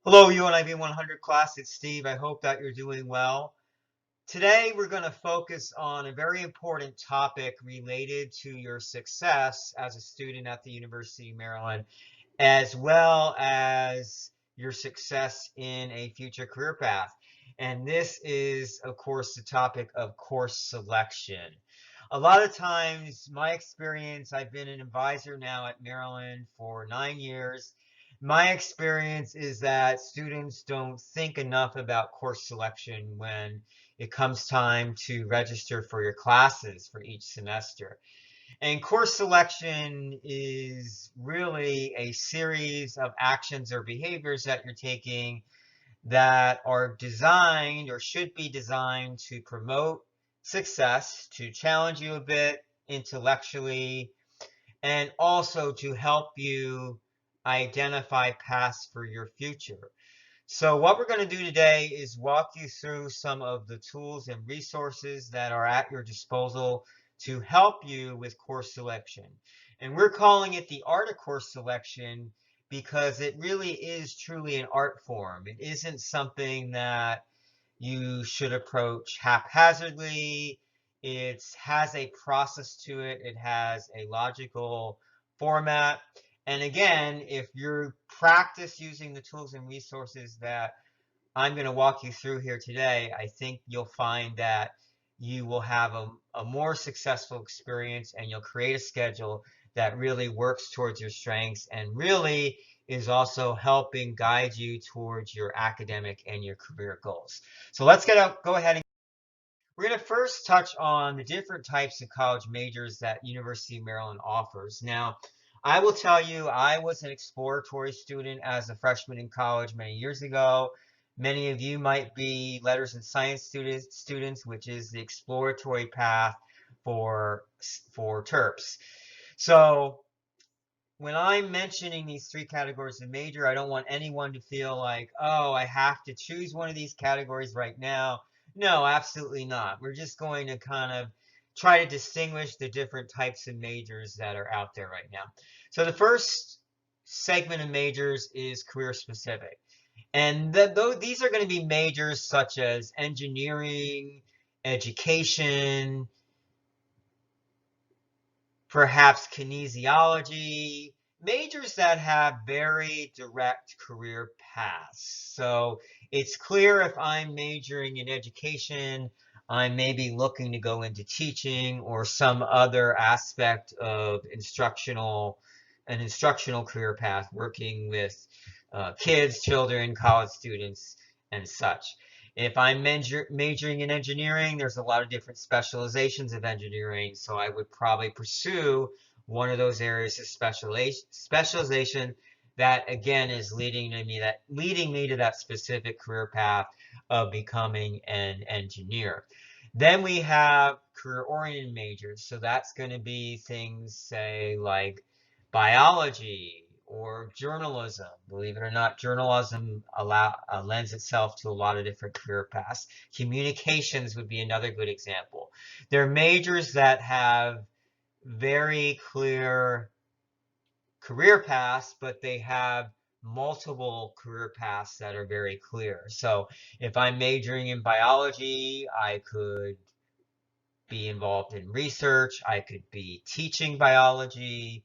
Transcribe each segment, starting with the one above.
Hello, UNIV 100 class. It's Steve. I hope that you're doing well. Today, we're going to focus on a very important topic related to your success as a student at the University of Maryland, as well as your success in a future career path. And this is, of course, the topic of course selection. A lot of times, my experience, I've been an advisor now at Maryland for 9 years. My experience is that students don't think enough about course selection when it comes time to register for your classes for each semester. And course selection is really a series of actions or behaviors that you're taking that are designed or should be designed to promote success, to challenge you a bit intellectually, and also to help you identify paths for your future. So what we're going to do today is walk you through some of the tools and resources that are at your disposal to help you with course selection. And we're calling it the art of course selection because it really is truly an art form. It isn't something that you should approach haphazardly. It has a process to it. It has a logical format. And again, if you practice using the tools and resources that I'm going to walk you through here today, I think you'll find that you will have a more successful experience and you'll create a schedule that really works towards your strengths and really is also helping guide you towards your academic and your career goals. So let's go ahead and we're going to first touch on the different types of college majors that University of Maryland offers. Now, I will tell you, I was an exploratory student as a freshman in college many years ago. Many of you might be letters and science students, which is the exploratory path for, for TERPs. So when I'm mentioning these three categories of major, I don't want anyone to feel like, oh, I have to choose one of these categories right now. No, absolutely not. We're just going to kind of try to distinguish the different types of majors that are out there right now. So the first segment of majors is career specific. And these are going to be majors such as engineering, education, perhaps kinesiology, majors that have very direct career paths. So it's clear if I'm majoring in education, I may be looking to go into teaching or some other aspect of an instructional career path, working with kids, children, college students, and such. If I'm majoring in engineering, there's a lot of different specializations of engineering, so I would probably pursue one of those areas of specialization that again is leading me to that specific career path of becoming an engineer. Then we have career-oriented majors, so that's going to be things, say, like biology or journalism. Believe it or not, journalism lends itself to a lot of different career paths. Communications would be another good example. They're majors that have very clear career paths, but they have multiple career paths that are very clear. So if I'm majoring in biology, I could be involved in research, I could be teaching biology.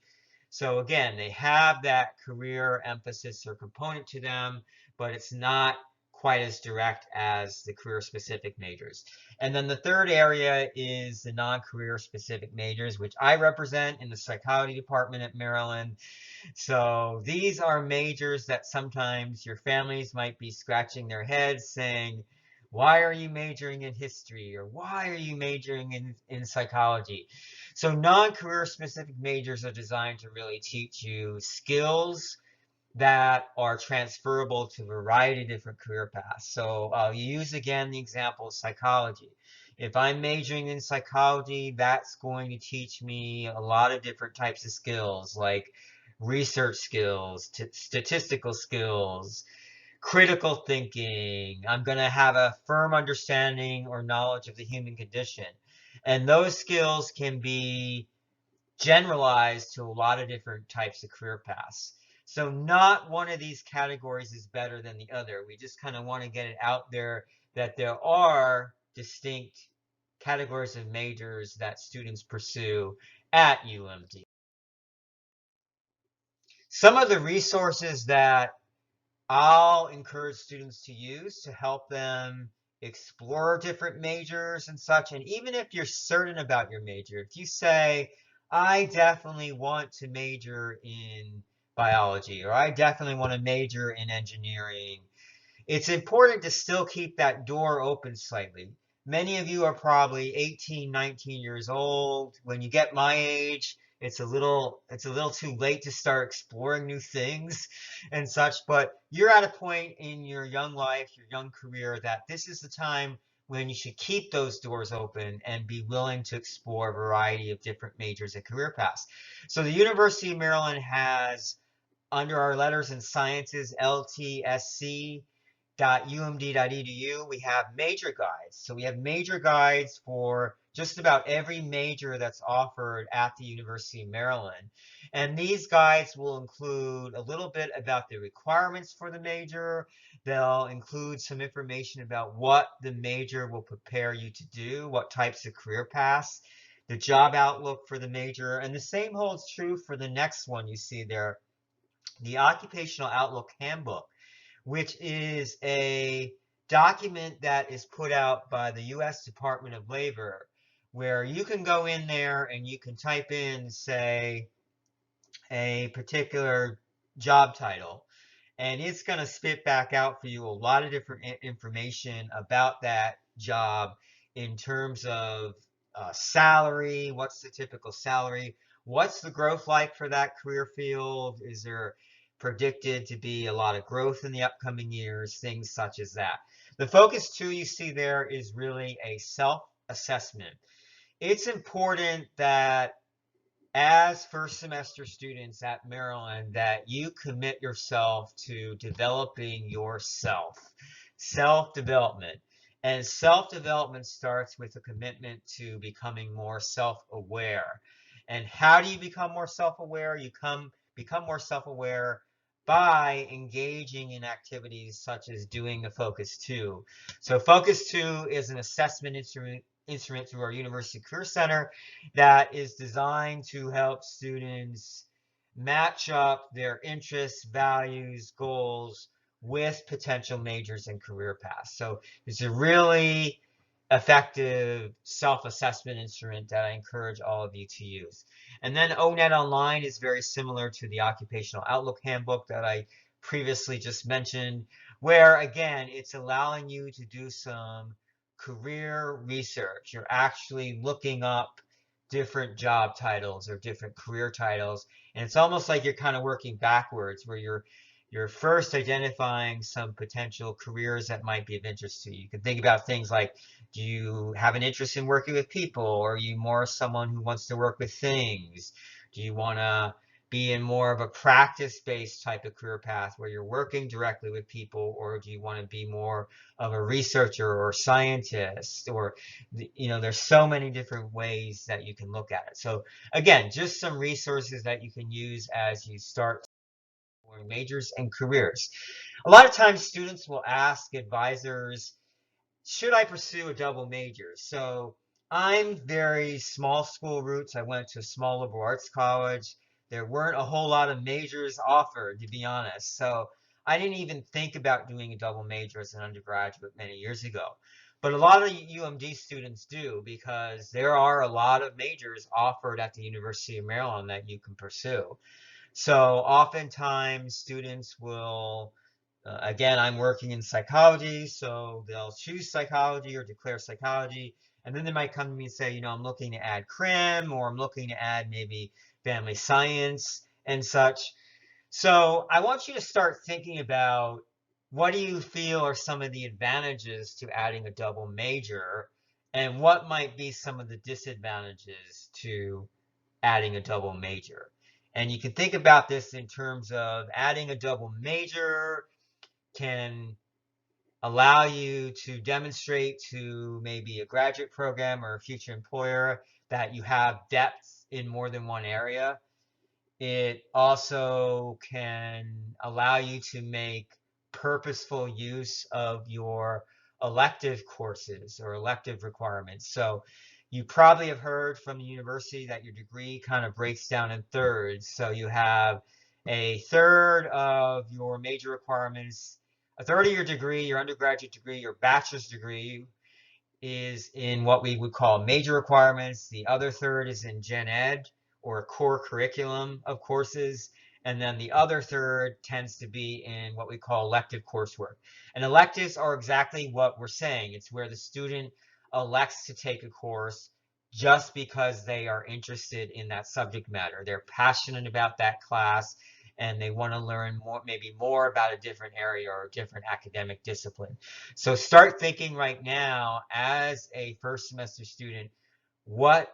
So again, they have that career emphasis or component to them, but it's not quite as direct as the career specific majors. And then the third area is the non-career specific majors, which I represent in the psychology department at Maryland. So these are majors that sometimes your families might be scratching their heads saying, why are you majoring in history? Or why are you majoring in psychology? So non-career specific majors are designed to really teach you skills that are transferable to a variety of different career paths. So I'll use again the example of psychology. If I'm majoring in psychology, that's going to teach me a lot of different types of skills like research skills, statistical skills, critical thinking. I'm going to have a firm understanding or knowledge of the human condition. And those skills can be generalized to a lot of different types of career paths. So not one of these categories is better than the other. We just kind of want to get it out there that there are distinct categories of majors that students pursue at UMD. Some of the resources that I'll encourage students to use to help them explore different majors and such. And even if you're certain about your major, if you say, I definitely want to major in biology, or I definitely want to major in engineering, it's important to still keep that door open slightly. Many of you are probably 18, 19 years old. When you get my age, it's a little too late to start exploring new things and such, but you're at a point in your young life, your young career, that this is the time when you should keep those doors open and be willing to explore a variety of different majors and career paths. So the University of Maryland has, under our letters in sciences, ltsc.umd.edu, we have major guides. So we have major guides for just about every major that's offered at the University of Maryland. And these guides will include a little bit about the requirements for the major. They'll include some information about what the major will prepare you to do, what types of career paths, the job outlook for the major. And the same holds true for the next one you see there, the Occupational Outlook Handbook, which is a document that is put out by the U.S. Department of Labor, where you can go in there and you can type in, say, a particular job title, and it's going to spit back out for you a lot of different information about that job in terms of salary, what's the typical salary, what's the growth like for that career field, is there predicted to be a lot of growth in the upcoming years, things such as that. The focus too you see there is really a self-assessment. It's important that as first semester students at Maryland that you commit yourself to developing yourself, self-development. And self-development starts with a commitment to becoming more self-aware. And how do you become more self-aware? You become more self-aware by engaging in activities such as doing a Focus 2. So Focus 2 is an assessment instrument through our University Career Center that is designed to help students match up their interests, values, goals with potential majors and career paths. So it's a really effective self-assessment instrument that I encourage all of you to use. And then ONET Online is very similar to the Occupational Outlook Handbook that I previously just mentioned, where again, it's allowing you to do some career research. You're actually looking up different job titles or different career titles, and it's almost like you're kind of working backwards, where you're first identifying some potential careers that might be of interest to you. You can think about things like, do you have an interest in working with people, or are you more someone who wants to work with things? Do you want to be in more of a practice-based type of career path where you're working directly with people, or do you want to be more of a researcher or scientist? Or, there's so many different ways that you can look at it. So again, just some resources that you can use as you start exploring majors and careers. A lot of times students will ask advisors, should I pursue a double major? So I'm very small school roots. I went to a small liberal arts college. There weren't a whole lot of majors offered, to be honest. So I didn't even think about doing a double major as an undergraduate many years ago. But a lot of UMD students do, because there are a lot of majors offered at the University of Maryland that you can pursue. So oftentimes students will, again, I'm working in psychology, so they'll choose psychology or declare psychology, and then they might come to me and say, I'm looking to add crim, or I'm looking to add maybe family science and such. So I want you to start thinking about, what do you feel are some of the advantages to adding a double major, and what might be some of the disadvantages to adding a double major. And you can think about this in terms of adding a double major can allow you to demonstrate to maybe a graduate program or a future employer that you have depth in more than one area. It also can allow you to make purposeful use of your elective courses or elective requirements. So you probably have heard from the university that your degree kind of breaks down in thirds. So you have a third of your major requirements, a third of your degree, your undergraduate degree, your bachelor's degree is in what we would call major requirements. The other third is in gen ed or core curriculum of courses. And then the other third tends to be in what we call elective coursework. And electives are exactly what we're saying. It's where the student elects to take a course just because they are interested in that subject matter. They're passionate about that class and they want to learn more, maybe more about a different area or a different academic discipline. So start thinking right now as a first semester student, what,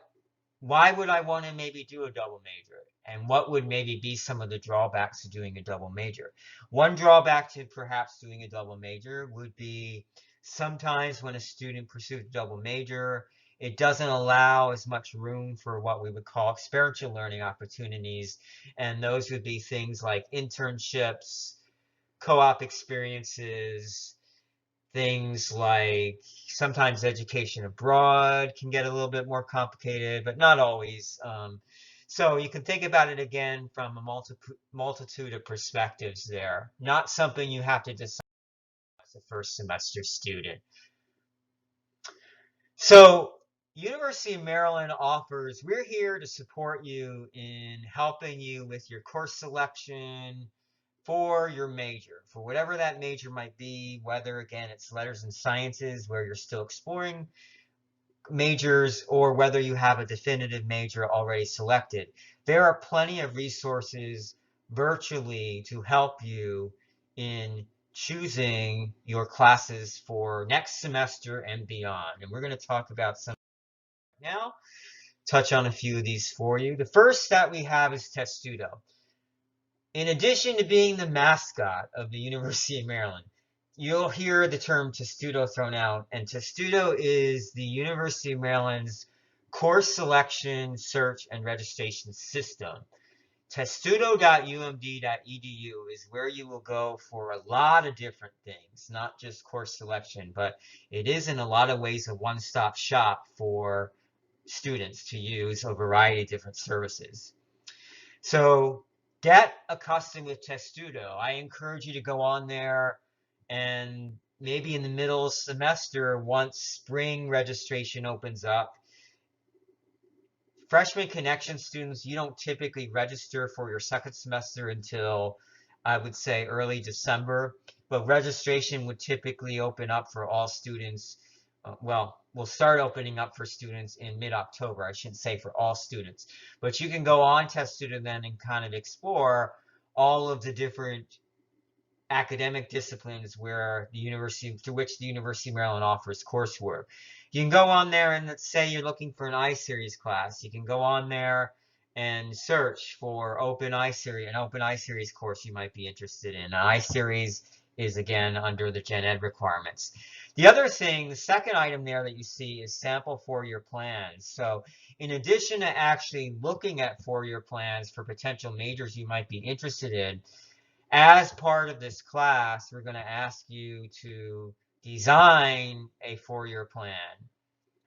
why would I want to maybe do a double major? And what would maybe be some of the drawbacks to doing a double major? One drawback to perhaps doing a double major would be sometimes when a student pursues a double major, it doesn't allow as much room for what we would call experiential learning opportunities. And those would be things like internships, co-op experiences, things like sometimes education abroad can get a little bit more complicated, but not always. So you can think about it again from a multitude of perspectives there. Not something you have to decide as a first semester student. So University of Maryland offers, we're here to support you in helping you with your course selection, for your major, for whatever that major might be, whether again it's letters and sciences where you're still exploring majors or whether you have a definitive major already selected. There are plenty of resources virtually to help you in choosing your classes for next semester and beyond. And we're going to talk about some now, touch on a few of these for you. The first that we have is Testudo. In addition to being the mascot of the University of Maryland, you'll hear the term Testudo thrown out, and Testudo is the University of Maryland's course selection, search, and registration system. Testudo.umd.edu is where you will go for a lot of different things, not just course selection, but it is in a lot of ways a one-stop shop for students to use a variety of different services. So get accustomed with Testudo. I encourage you to go on there and maybe in the middle semester, once spring registration opens up, freshman connection students, you don't typically register for your second semester until I would say early December, but registration would typically open up for all students. Well, we'll start opening up for students in mid-October. I shouldn't say for all students, but you can go on Testudo then and kind of explore all of the different academic disciplines where the university, to which the University of Maryland offers coursework. You can go on there and let's say you're looking for an I-Series class. You can go on there and search for an open I-Series course you might be interested in. An I-Series is again under the gen ed requirements. The other thing, the second item there that you see is sample four-year plans. So in addition to actually looking at four-year plans for potential majors you might be interested in, as part of this class, we're going to ask you to design a four-year plan.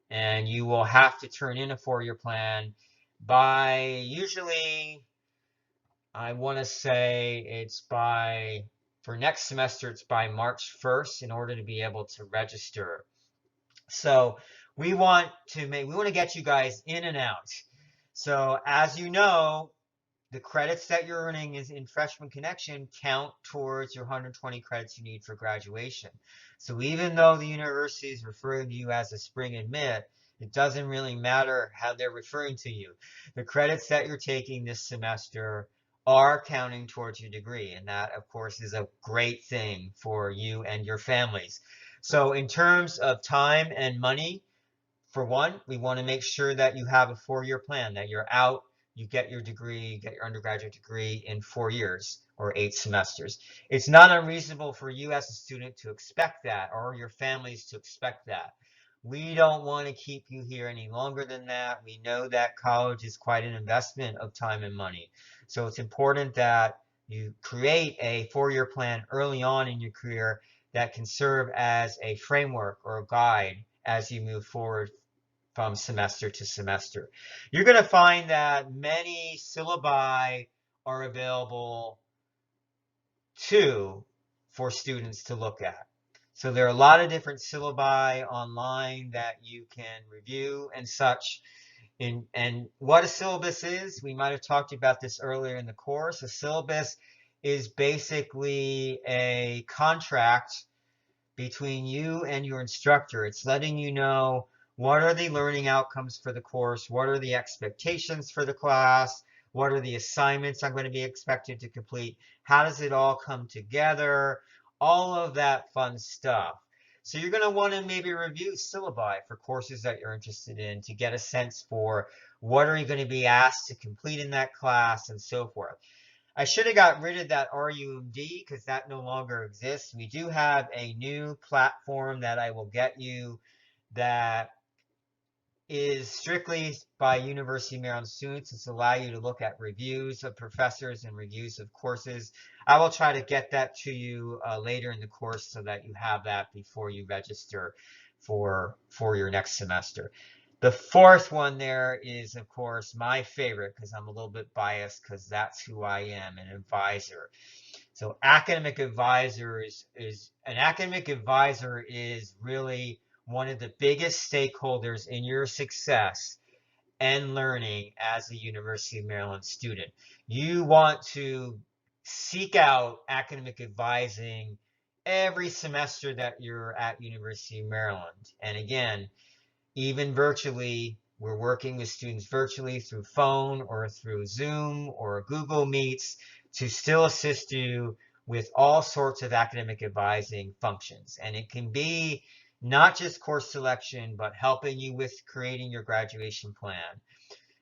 And you will have to turn in a four-year plan by usually, I want to say for next semester, it's by March 1st in order to be able to register. So we want to get you guys in and out. So as you know, the credits that you're earning is in freshman connection count towards your 120 credits you need for graduation. So even though the university is referring to you as a spring admit, it doesn't really matter how they're referring to you. The credits that you're taking this semester are counting towards your degree, and that of course is a great thing for you and your families. So in terms of time and money, for one, we want to make sure that you have a four-year plan, that you're out, you get your degree, you get your undergraduate degree in 4 years or 8 semesters. It's not unreasonable for you as a student to expect that or your families to expect that. We don't want to keep you here any longer than that. We know that college is quite an investment of time and money. So it's important that you create a four-year plan early on in your career that can serve as a framework or a guide as you move forward from semester to semester. You're going to find that many syllabi are available too for students to look at. So there are a lot of different syllabi online that you can review and such. And what a syllabus is, we might have talked about this earlier in the course. A syllabus is basically a contract between you and your instructor. It's letting you know what are the learning outcomes for the course, what are the expectations for the class, what are the assignments I'm going to be expected to complete, how does it all come together, all of that fun stuff. So you're going to want to maybe review syllabi for courses that you're interested in to get a sense for what are you going to be asked to complete in that class and so forth. I should have got rid of that RUMD because that no longer exists. We do have a new platform that I will get you that is strictly by University of Maryland students. It's allow you to look at reviews of professors and reviews of courses. I will try to get that to you later in the course so that you have that before you register for your next semester. The fourth one there is, of course, my favorite because I'm a little bit biased because that's who I am, an advisor. So academic advisors is an academic advisor is really one of the biggest stakeholders in your success and learning as a University of Maryland student. You want to seek out academic advising every semester that you're at University of Maryland. And again, even virtually, we're working with students virtually through phone or through Zoom or Google Meets to still assist you with all sorts of academic advising functions. And it can be not just course selection, but helping you with creating your graduation plan,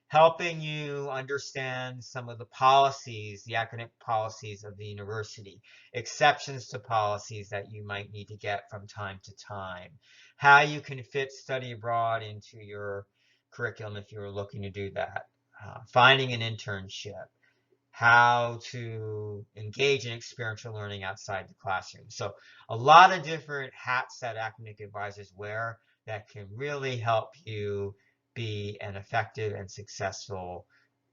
helping you understand some of the policies, the academic policies of the university, exceptions to policies that you might need to get from time to time, how you can fit study abroad into your curriculum if you're looking to do that, finding an internship, how to engage in experiential learning outside the classroom. So a lot of different hats that academic advisors wear that can really help you be an effective and successful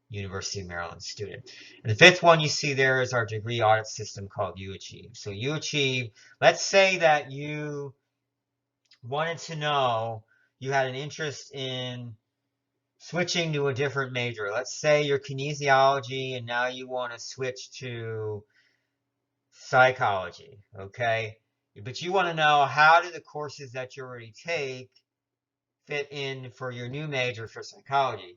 University of Maryland student. And the fifth one you see there is our degree audit system called UAchieve. So UAchieve, let's say that you wanted to know, you had an interest in switching to a different major. Let's say you're kinesiology and now you want to switch to psychology, okay? But you want to know, how do the courses that you already take fit in for your new major for psychology?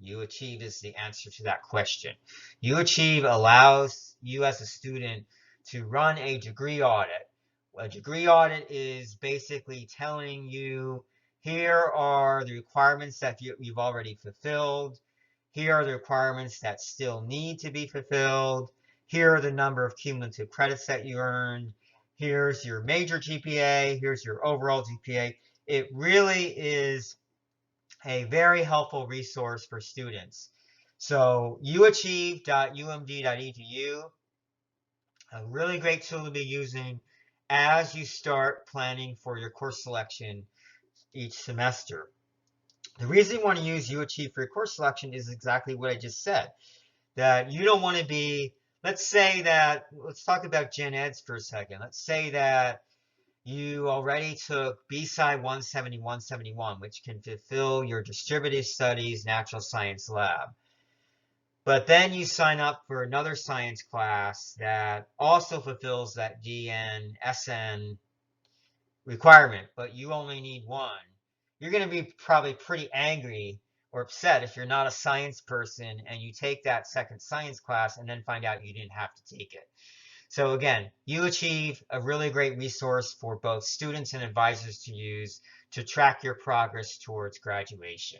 UAchieve is the answer to that question. UAchieve allows you as a student to run a degree audit. A degree audit is basically telling you, here are the requirements that you've already fulfilled. Here are the requirements that still need to be fulfilled. Here are the number of cumulative credits that you earned. Here's your major GPA. Here's your overall GPA. It really is a very helpful resource for students. So uachieve.umd.edu, a really great tool to be using as you start planning for your course selection each semester. The reason you want to use UAchieve for your course selection is exactly what I just said, that you don't want to be, let's say that, let's talk about gen eds for a second. Let's say that you already took BSci 170, 171, which can fulfill your distributive studies natural science lab. But then you sign up for another science class that also fulfills that DN, SN requirement, but you only need one. You're going to be probably pretty angry or upset if you're not a science person and you take that second science class and then find out you didn't have to take it. So again, UAchieve, a really great resource for both students and advisors to use to track your progress towards graduation.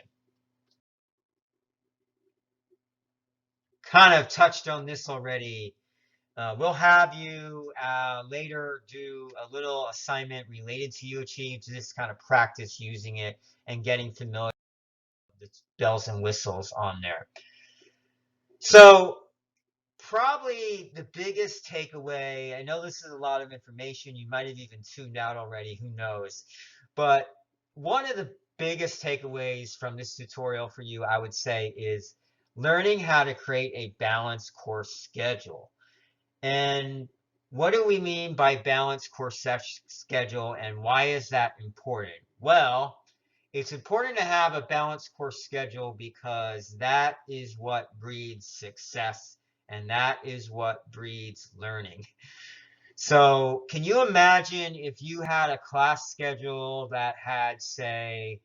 Kind of touched on this already We'll have you later do a little assignment related to UAchieve to just kind of practice using it and getting familiar with the bells and whistles on there. So probably the biggest takeaway, I know this is a lot of information, you might have even tuned out already, who knows, but one of the biggest takeaways from this tutorial for you, I would say, is learning how to create a balanced course schedule. And what do we mean by balanced course schedule, and why is that important? Well, it's important to have a balanced course schedule because that is what breeds success and that is what breeds learning. So, can you imagine if you had a class schedule that had, say,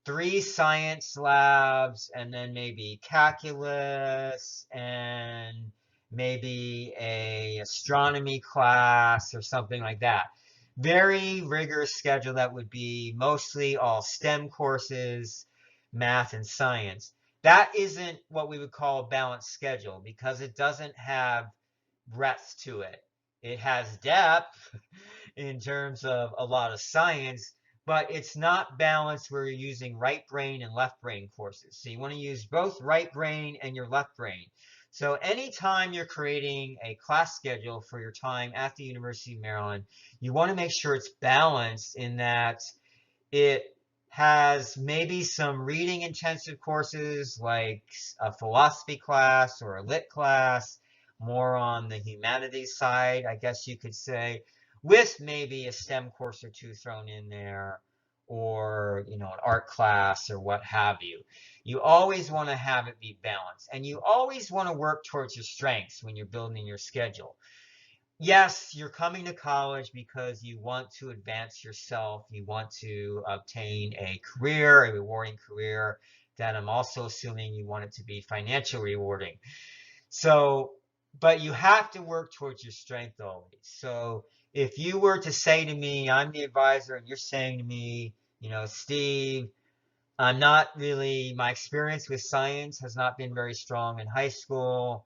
3 science labs and then maybe calculus and maybe a astronomy class or something like that. Very rigorous schedule that would be mostly all STEM courses, math and science. That isn't what we would call a balanced schedule because it doesn't have breadth to it. It has depth in terms of a lot of science, but it's not balanced where you're using right brain and left brain courses. So you want to use both right brain and your left brain. So anytime you're creating a class schedule for your time at the University of Maryland, you want to make sure it's balanced in that it has maybe some reading intensive courses like a philosophy class or a lit class, more on the humanities side, I guess you could say, with maybe a STEM course or two thrown in there, or an art class or what have you. You always want to have it be balanced, and you always want to work towards your strengths when you're building your schedule. Yes, you're coming to college because you want to advance yourself. You want to obtain a career, a rewarding career that I'm also assuming you want it to be financially rewarding. So, but you have to work towards your strength always. So if you were to say to me, I'm the advisor, and you're saying to me, Steve, I'm not really, my experience with science has not been very strong in high school,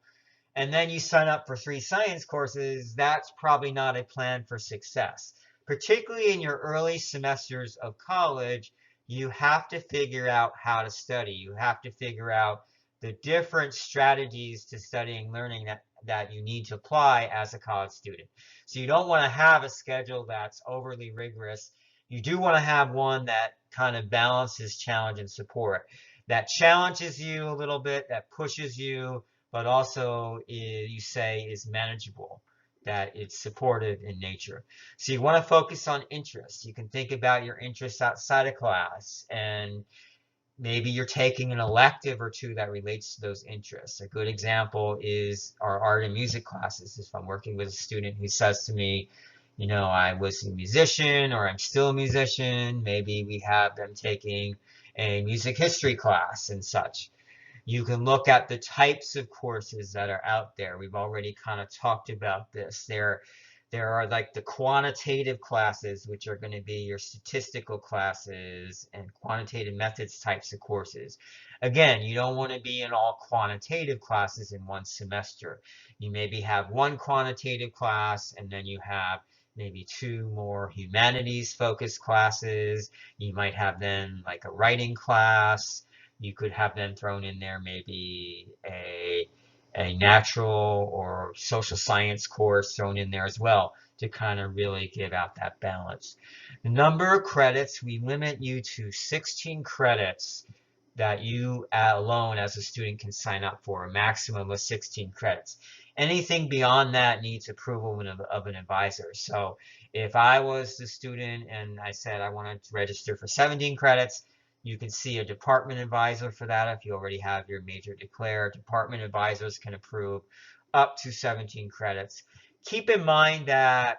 and then you sign up for 3 science courses, that's probably not a plan for success. Particularly in your early semesters of college, you have to figure out how to study. You have to figure out the different strategies to studying and learning that you need to apply as a college student. So you don't want to have a schedule that's overly rigorous. You do want to have one that kind of balances challenge and support. That challenges you a little bit, that pushes you, but also you say is manageable, that it's supportive in nature. So you want to focus on interests. You can think about your interests outside of class, and maybe you're taking an elective or two that relates to those interests. A good example is our art and music classes. If I'm working with a student who says to me, I was a musician or I'm still a musician, maybe we have them taking a music history class and such. You can look at the types of courses that are out there. We've already kind of talked about this. There are like the quantitative classes, which are going to be your statistical classes and quantitative methods types of courses. Again, you don't want to be in all quantitative classes in one semester. You maybe have one quantitative class and then you have maybe 2 more humanities focused classes. You might have then like a writing class. You could have them thrown in there, maybe a natural or social science course thrown in there as well to kind of really give out that balance. The number of credits, we limit you to 16 credits that you alone as a student can sign up for, a maximum of 16 credits. Anything beyond that needs approval of an advisor. So if I was the student and I said I wanted to register for 17 credits, you can see a department advisor for that. If you already have your major declared, department advisors can approve up to 17 credits. Keep in mind that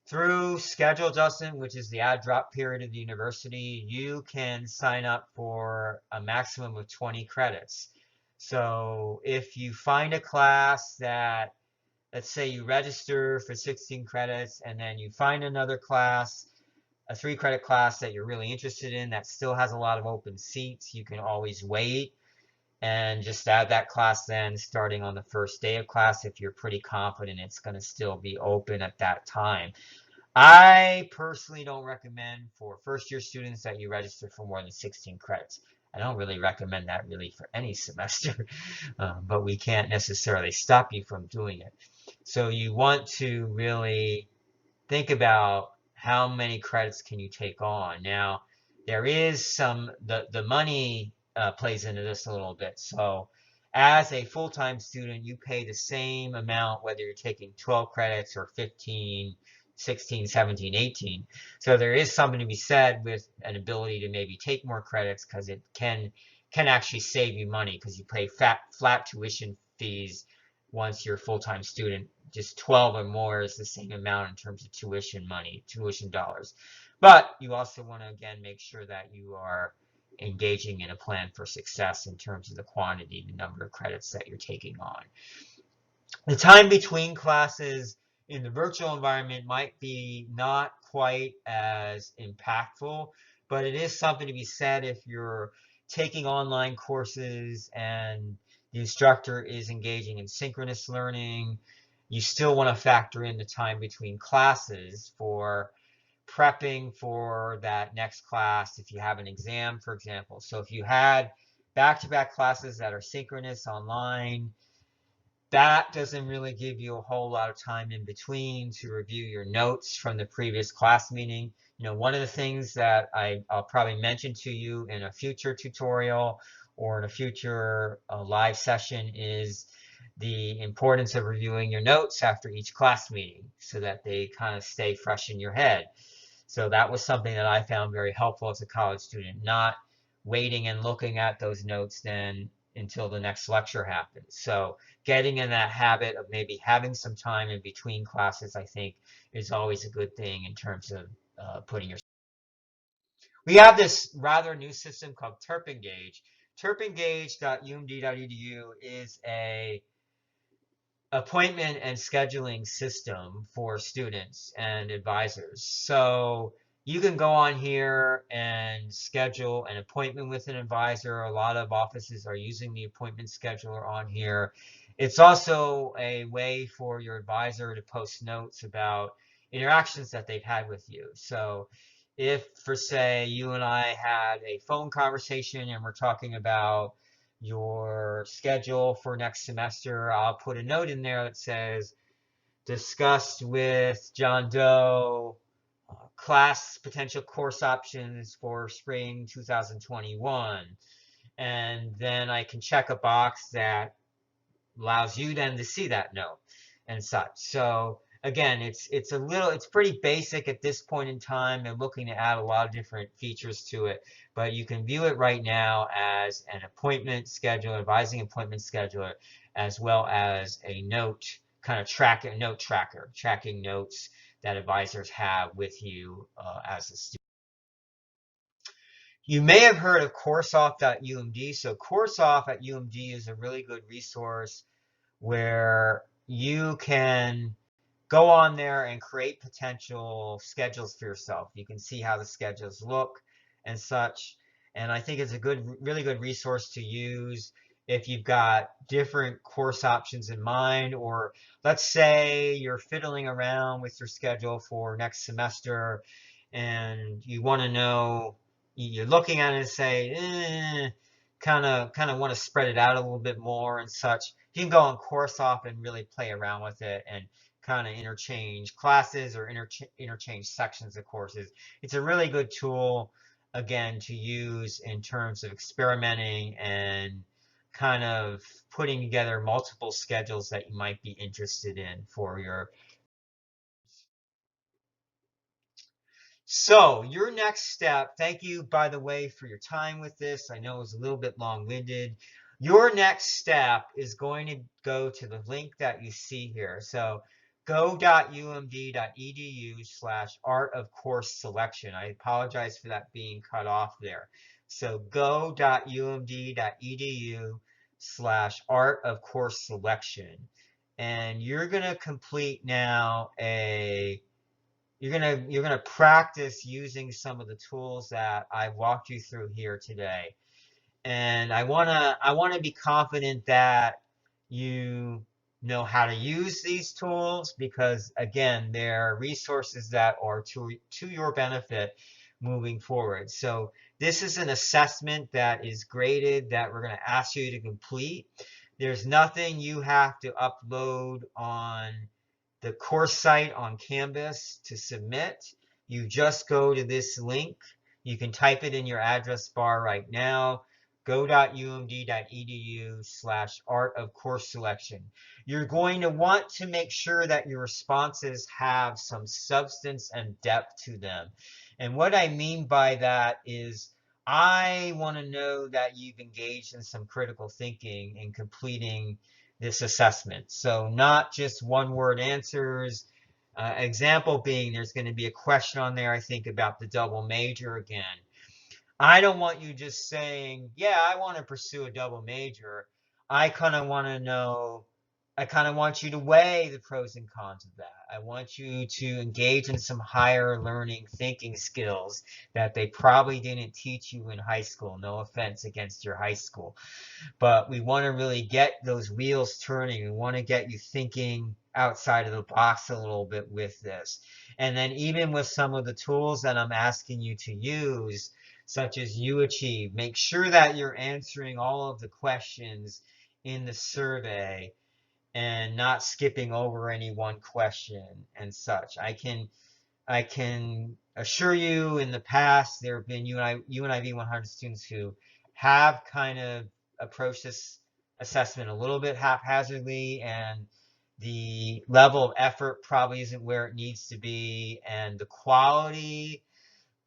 through schedule adjustment, which is the add drop period of the university, you can sign up for a maximum of 20 credits. So if you find a class that, let's say you register for 16 credits and then you find another class, a 3 credit class that you're really interested in that still has a lot of open seats, you can always wait and just add that class then starting on the first day of class if you're pretty confident it's going to still be open at that time. I personally don't recommend for first year students that you register for more than 16 credits. I don't really recommend that really for any semester, but we can't necessarily stop you from doing it. So you want to really think about how many credits can you take on. Now, there is the money plays into this a little bit. So as a full-time student, you pay the same amount whether you're taking 12 credits or 15, 16, 17, 18. So there is something to be said with an ability to maybe take more credits because it can actually save you money because you pay flat tuition fees once you're a full-time student. Just 12 or more is the same amount in terms of tuition money, tuition dollars. But you also want to, again, make sure that you are engaging in a plan for success in terms of the quantity, the number of credits that you're taking on. The time between classes in the virtual environment might be not quite as impactful, but it is something to be said if you're taking online courses and the instructor is engaging in synchronous learning. You still want to factor in the time between classes for prepping for that next class if you have an exam, for example. So if you had back-to-back classes that are synchronous online, that doesn't really give you a whole lot of time in between to review your notes from the previous class meeting. You know, one of the things that I'll probably mention to you in a future tutorial or in a future live session is the importance of reviewing your notes after each class meeting so that they kind of stay fresh in your head. So that was something that I found very helpful as a college student, not waiting and looking at those notes then until the next lecture happens. So getting in that habit of maybe having some time in between classes, I think, is always a good thing in terms of putting your. We have this rather new system called TerpEngage. TerpEngage.umd.edu is a appointment and scheduling system for students and advisors. So you can go on here and schedule an appointment with an advisor. A lot of offices are using the appointment scheduler on here. It's also a way for your advisor to post notes about interactions that they've had with you. So if, for say, you and I had a phone conversation and we're talking about your schedule for next semester, I'll put a note in there that says, discussed with John Doe, class potential course options for spring 2021. And then I can check a box that allows you then to see that note and such. So again, it's pretty basic at this point in time. They're looking to add a lot of different features to it, but you can view it right now as an appointment scheduler, advising appointment scheduler, as well as a note kind of note tracker, tracking notes that advisors have with you as a student. You may have heard of CourseOff.umd. So CourseOff at UMD is a really good resource where you can go on there and create potential schedules for yourself. You can see how the schedules look and such. And I think it's a really good resource to use if you've got different course options in mind, or let's say you're fiddling around with your schedule for next semester and you want to know, you're looking at it and say, kind of want to spread it out a little bit more and such. You can go on CourseOff and really play around with it and kind of interchange classes or interchange sections of courses. It's a really good tool, again, to use in terms of experimenting and kind of putting together multiple schedules that you might be interested in for your. So your next step, thank you, by the way, for your time with this. I know it was a little bit long-winded. Your next step is going to go to the link that you see here. So go.umd.edu/art of course selection. I apologize for that being cut off there. So go.umd.edu/art of course selection. And you're going to complete now you're gonna practice using some of the tools that I've walked you through here today. And I wanna be confident that you know how to use these tools because again, they're resources that are to your benefit moving forward. So this is an assessment that is graded that we're going to ask you to complete. There's nothing you have to upload on the course site on Canvas to submit. You just go to this link. You can type it in your address bar right now, go.umd.edu/art of course selection. You're going to want to make sure that your responses have some substance and depth to them. And what I mean by that is I want to know that you've engaged in some critical thinking in completing this assessment. So not just one word answers. Example being, there's going to be a question on there, I think, about the double major again. I don't want you just saying, yeah, I want to pursue a double major. I kind of want to know, I kind of want you to weigh the pros and cons of that. I want you to engage in some higher learning thinking skills that they probably didn't teach you in high school. No offense against your high school, but we want to really get those wheels turning. We want to get you thinking outside of the box a little bit with this. And then even with some of the tools that I'm asking you to use, such as UAchieve, make sure that you're answering all of the questions in the survey and not skipping over any one question and such. I can assure you in the past, there have been UNIV 100 students who have kind of approached this assessment a little bit haphazardly, and the level of effort probably isn't where it needs to be, and the quality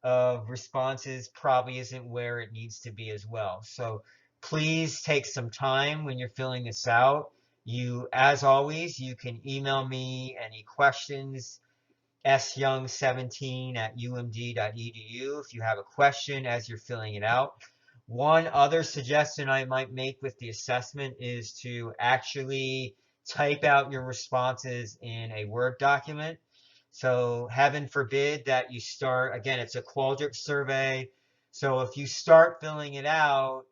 of responses probably isn't where it needs to be as well. So please take some time when you're filling this out. As always, you can email me any questions syoung17@umd.edu if you have a question as you're filling it out. One other suggestion I might make with the assessment is to actually type out your responses in a Word document. So heaven forbid that you start, again, it's a Qualtrics survey. So if you start filling it out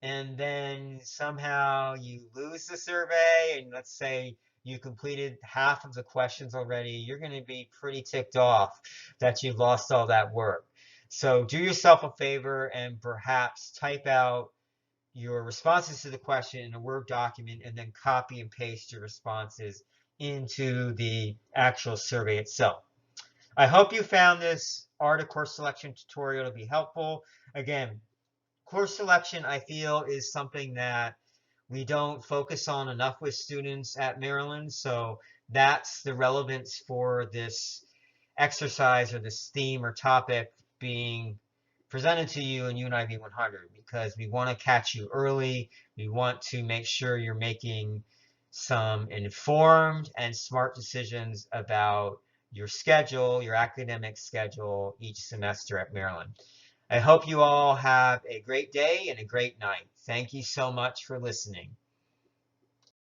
and then somehow you lose the survey, and let's say you completed half of the questions already, you're going to be pretty ticked off that you've lost all that work. So do yourself a favor and perhaps type out your responses to the question in a Word document and then copy and paste your responses into the actual survey itself. I hope you found this art of course selection tutorial to be helpful. Again, course selection, I feel, is something that we don't focus on enough with students at Maryland. So that's the relevance for this exercise or this theme or topic being presented to you in UNIV 100, because we want to catch you early. We want to make sure you're making some informed and smart decisions about your schedule, your academic schedule each semester at Maryland. I hope you all have a great day and a great night. Thank you so much for listening.